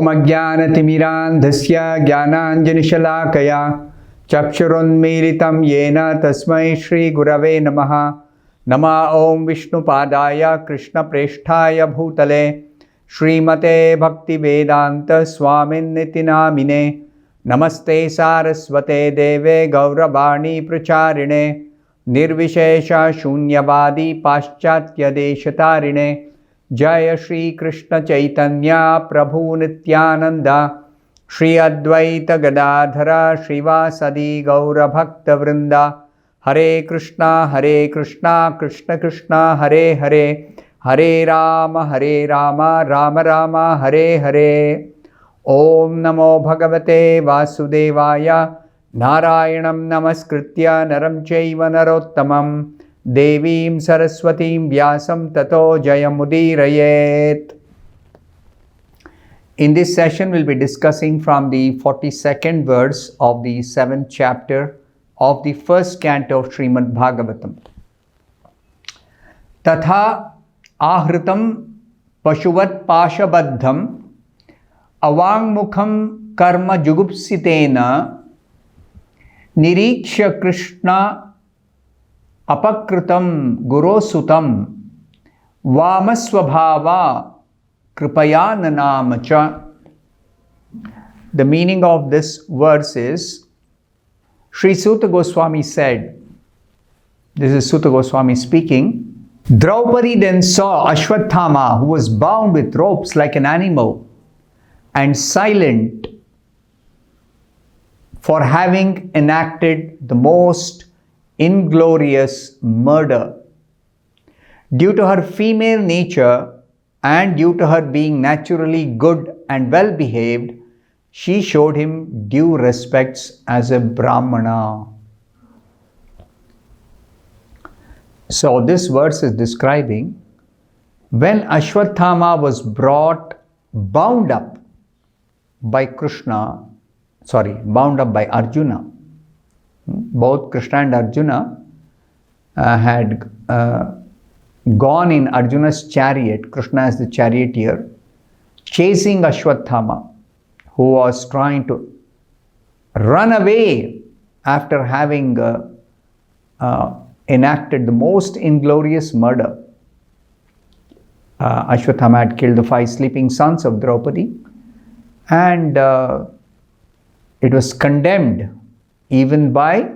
ॐ अज्ञानतिमिरान्धस्य ज्ञानाञ्जनशलाकया चक्षुरुन्मीलितं येन तस्मै श्रीगुरवे नमः। नमः ॐ विष्णुपादाय कृष्णप्रेष्ठाय भूतले श्रीमते भक्तिवेदान्तस्वामिन्निति नामिने। नमस्ते सारस्वते देवे गौरवाणी प्रचारिणे निर्विशेषशून्यवादी पाश्चात्यदेशतारिणे। जय श्री कृष्ण चैतन्य प्रभु नित्यानंद श्री अद्वैत गदाधर श्रीवासदि गौरभक्तवृंद। हरे कृष्णा कृष्ण कृष्ण हरे हरे, हरे राम राम राम हरे हरे। ओम नमो भगवते वासुदेवाय। नारायणं नमस्कृत्य नरं चैव नरोत्तमं देवीं सरस्वतीं व्यासं ततो जयमुदीरयेत्। In this session, we'll be discussing from the 42nd verse of the 7th chapter of the first canto of Srimad Bhagavatam. Tatha ahritam pashuvat pashabaddham avangmukham karma jugupsitena niriksha krishna apakritam gurosutam vamasvabhava kripayananamacha. The meaning of this verse is, Sri Suta Goswami said, this is Suta Goswami speaking, Draupadi then saw Ashwatthama, who was bound with ropes like an animal and silent for having enacted the most inglorious murder. Due to her female nature and due to her being naturally good and well behaved, she showed him due respects as a Brahmana. So this verse is describing when Ashwatthama was brought bound up by Arjuna. Both Krishna and Arjuna had gone in Arjuna's chariot, Krishna as the charioteer, chasing Ashwatthama, who was trying to run away after having enacted the most inglorious murder. Ashwatthama had killed the 5 sleeping sons of Draupadi, and it was condemned even by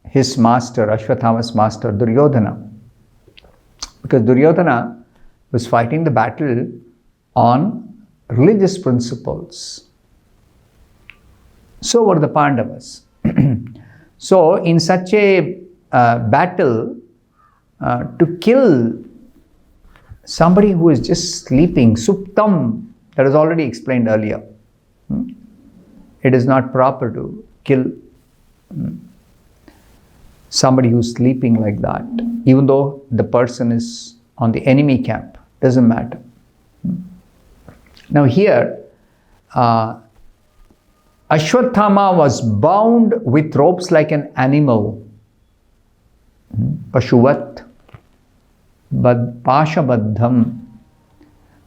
his master, Ashwatthama's master, Duryodhana, because Duryodhana was fighting the battle on religious principles. So were the Pandavas. So in such a battle, to kill somebody who is just sleeping, suptam, that is already explained earlier. It is not proper to kill somebody who's sleeping like that, even though the person is on the enemy camp, doesn't matter. Now here, Ashwatthama was bound with ropes like an animal, Pashuvat, Pashabaddham.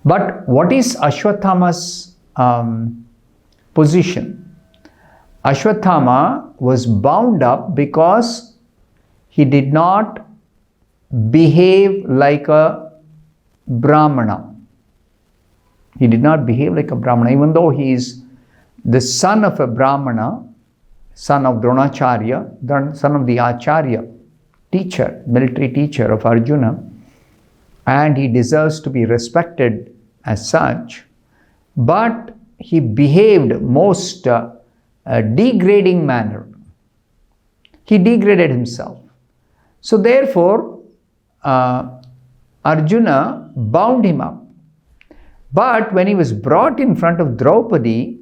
But what is Ashwatthama's position? Ashwatthama was bound up because he did not behave like a Brahmana. He did not behave like a Brahmana, even though he is the son of a Brahmana, son of Dronacharya, son of the Acharya, teacher, military teacher of Arjuna, and he deserves to be respected as such, but he behaved most degrading manner. He degraded himself. So therefore, Arjuna bound him up. But when he was brought in front of Draupadi,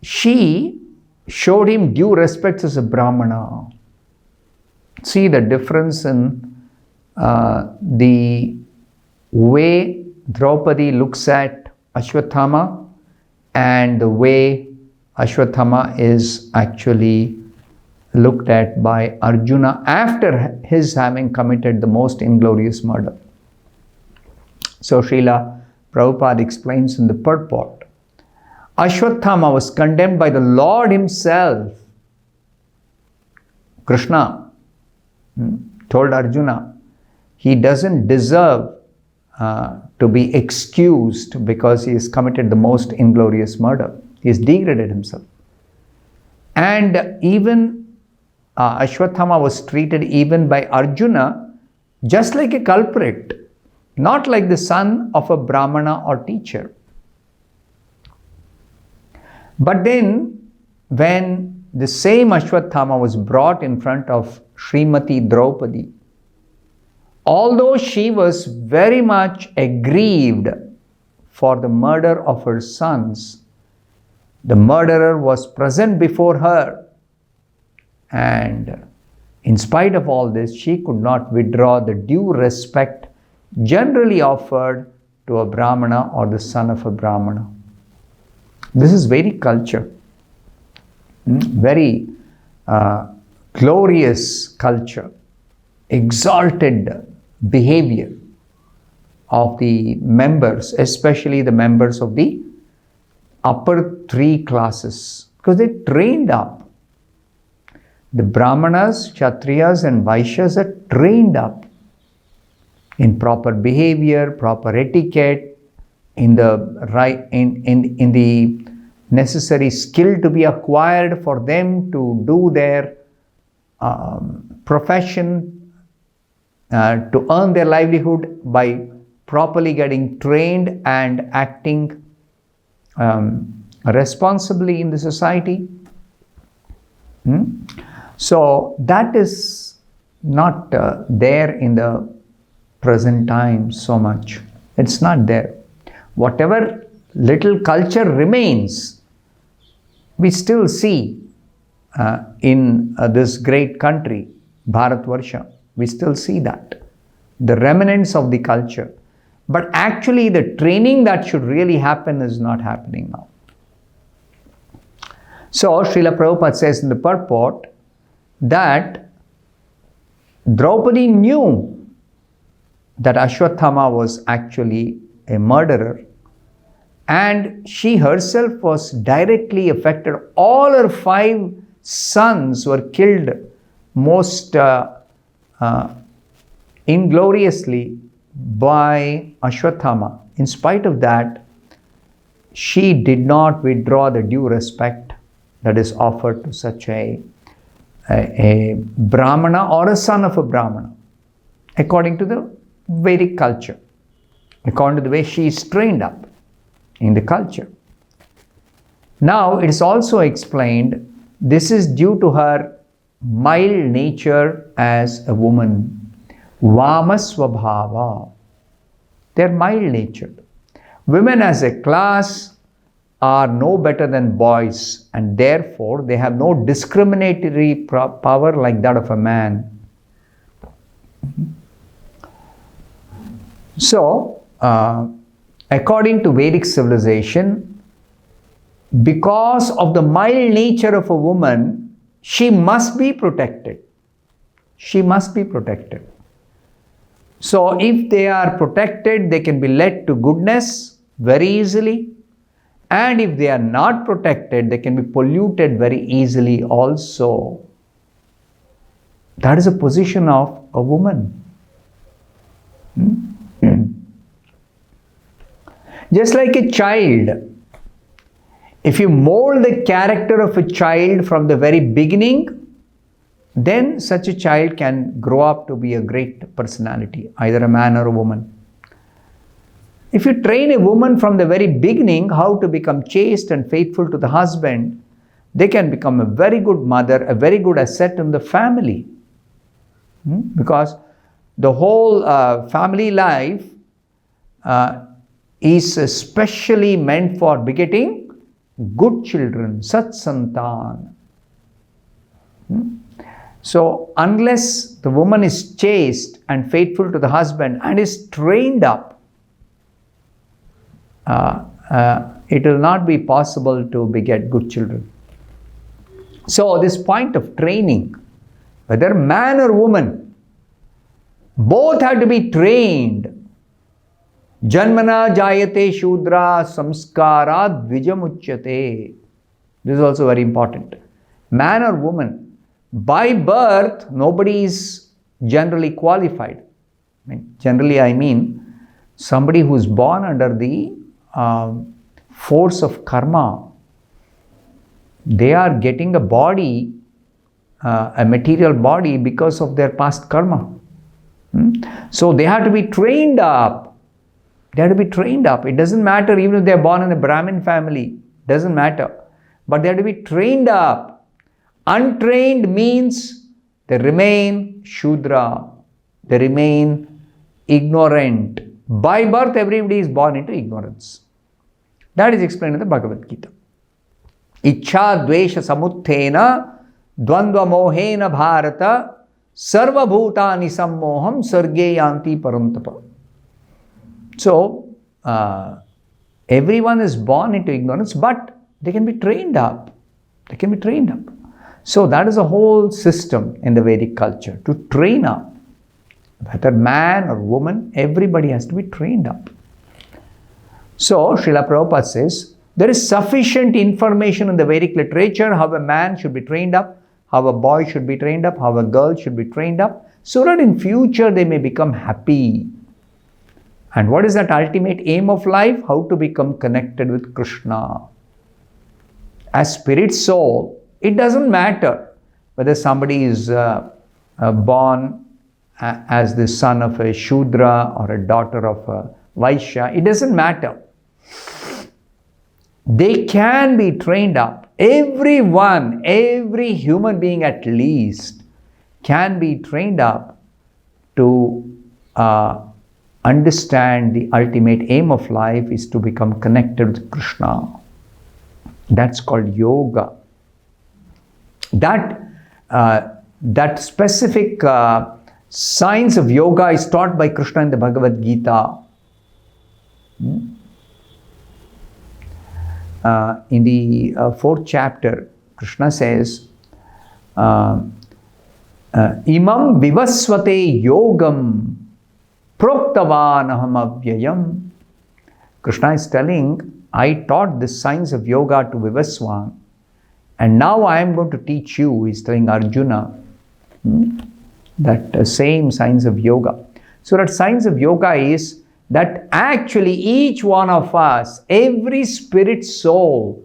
she showed him due respects as a Brahmana. See the difference in the way Draupadi looks at Ashwatthama and the way Ashwatthama is actually looked at by Arjuna after his having committed the most inglorious murder. So Srila Prabhupada explains in the purport. Ashwatthama was condemned by the Lord himself. Krishna told Arjuna he doesn't deserve to be excused because he has committed the most inglorious murder. He has degraded himself. And even Ashwatthama was treated even by Arjuna just like a culprit, not like the son of a Brahmana or teacher. But then, when the same Ashwatthama was brought in front of Srimati Draupadi, although she was very much aggrieved for the murder of her sons, the murderer was present before her, and in spite of all this, she could not withdraw the due respect generally offered to a Brahmana or the son of a Brahmana. This is Vedic culture, very glorious culture, exalted behavior of the members, especially the members of the upper three classes, because they trained up. The Brahmanas, Kshatriyas and Vaishyas are trained up in proper behavior, proper etiquette, in the right, in the necessary skill to be acquired for them to do their profession, to earn their livelihood by properly getting trained and acting responsibly in the society. So that is not there in the present time so much. It's not there. Whatever little culture remains, we still see in this great country, Bharatvarsha. We still see that. The remnants of the culture. But actually the training that should really happen is not happening now. So Srila Prabhupada says in the purport that Draupadi knew that Ashwatthama was actually a murderer, and she herself was directly affected. All her 5 sons were killed most ingloriously by Ashwatthama. In spite of that, she did not withdraw the due respect that is offered to such a Brahmana or a son of a Brahmana, according to the Vedic culture, according to the way she is trained up in the culture. Now, it is also explained this is due to her mild nature as a woman. Vamasvabhava. They are mild-natured. Women as a class are no better than boys, and therefore they have no discriminatory power like that of a man. So, according to Vedic civilization, because of the mild nature of a woman, she must be protected. She must be protected. So, if they are protected, they can be led to goodness very easily. And if they are not protected, they can be polluted very easily also. That is a position of a woman. Just like a child, if you mold the character of a child from the very beginning, then such a child can grow up to be a great personality, either a man or a woman. If you train a woman from the very beginning how to become chaste and faithful to the husband, they can become a very good mother, a very good asset in the family. Because the whole family life is especially meant for begetting good children, Sat Santan. So, unless the woman is chaste and faithful to the husband and is trained up, it will not be possible to beget good children. So, this point of training, whether man or woman, both have to be trained Janmana jayate shudra samskara dvijamuchyate. This is also very important. Man or woman, by birth, nobody is generally qualified. Generally, I mean somebody who is born under the force of karma. They are getting a body, a material body, because of their past karma. So they have to be trained up. They have to be trained up. It doesn't matter even if they are born in a Brahmin family. Doesn't matter. But they have to be trained up. Untrained means they remain Shudra. They remain ignorant. By birth, everybody is born into ignorance. That is explained in the Bhagavad Gita. Ichha dvesha samuthena dvandva mohena bharata sarva bhutani sammoham sarge yanti parantapa. So, everyone is born into ignorance, but they can be trained up. They can be trained up. So, that is a whole system in the Vedic culture, to train up. Whether man or woman, everybody has to be trained up. So, Srila Prabhupada says, there is sufficient information in the Vedic literature how a man should be trained up, how a boy should be trained up, how a girl should be trained up, so that in future they may become happy. And what is that ultimate aim of life? How to become connected with Krishna. As spirit soul, it doesn't matter whether somebody is born as the son of a Shudra or a daughter of a Vaishya. It doesn't matter. They can be trained up. Everyone, every human being at least, can be trained up to understand the ultimate aim of life is to become connected with Krishna. That's called yoga. That specific science of yoga is taught by Krishna in the Bhagavad Gita. In the 4th chapter, Krishna says, Imam vivasvate yogam proktavan aham avyayam. Krishna is telling, I taught this science of yoga to Vivaswan, and now I am going to teach you. He is telling Arjuna that same science of yoga. So that science of yoga is that actually each one of us, every spirit soul,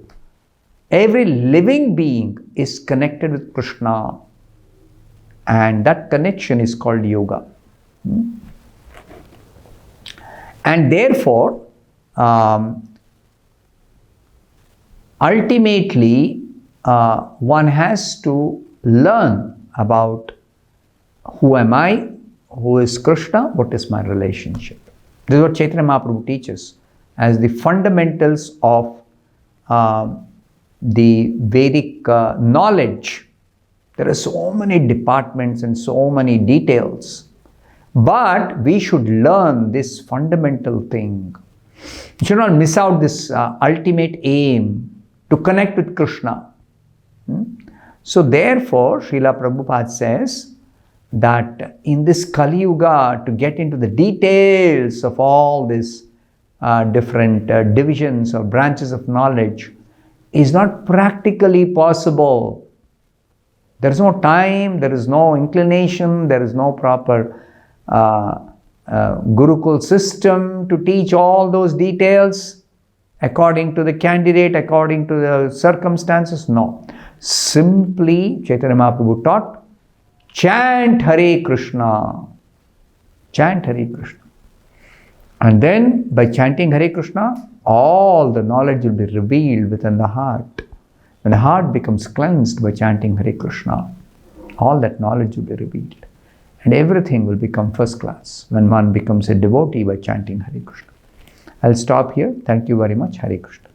every living being is connected with Krishna. And that connection is called yoga. And therefore, ultimately, one has to learn about who am I, who is Krishna, what is my relationship. This is what Chaitanya Mahaprabhu teaches as the fundamentals of the Vedic knowledge. There are so many departments and so many details, but we should learn this fundamental thing. We should not miss out this ultimate aim to connect with Krishna. So therefore, Srila Prabhupada says that in this Kali Yuga, to get into the details of all these different divisions or branches of knowledge is not practically possible. There is no time, there is no inclination, there is no proper Gurukul system to teach all those details according to the candidate, according to the circumstances. No. Simply, Chaitanya Mahaprabhu taught, chant Hare Krishna. Chant Hare Krishna. And then, by chanting Hare Krishna, all the knowledge will be revealed within the heart. When the heart becomes cleansed by chanting Hare Krishna, all that knowledge will be revealed. And everything will become first class when one becomes a devotee by chanting Hare Krishna. I'll stop here. Thank you very much. Hare Krishna.